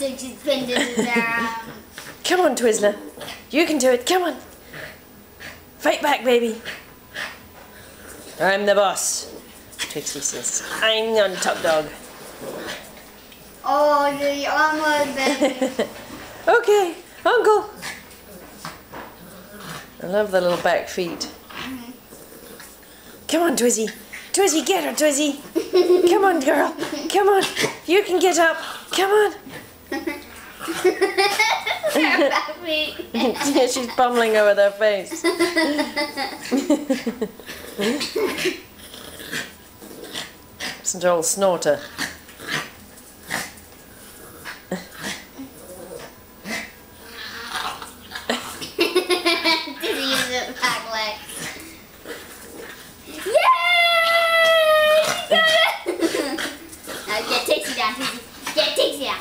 Dixie's pinned in his arm. Come on, Twizzler. You can do it. Come on. Fight back, baby. I'm the boss. Trixie says, I'm on top dog. Oh, the almost baby. Okay, Uncle. I love the little back feet. Come on, Twizzy. Twizzy, get her, Twizzy. Come on, girl. Come on. You can get up. Come on. Yeah, she's pummeling her with her face. Listen to old Snorter. Dizzy uses it back leg. Yay! Now get Dixie down, Dizzy. Get Dixie down.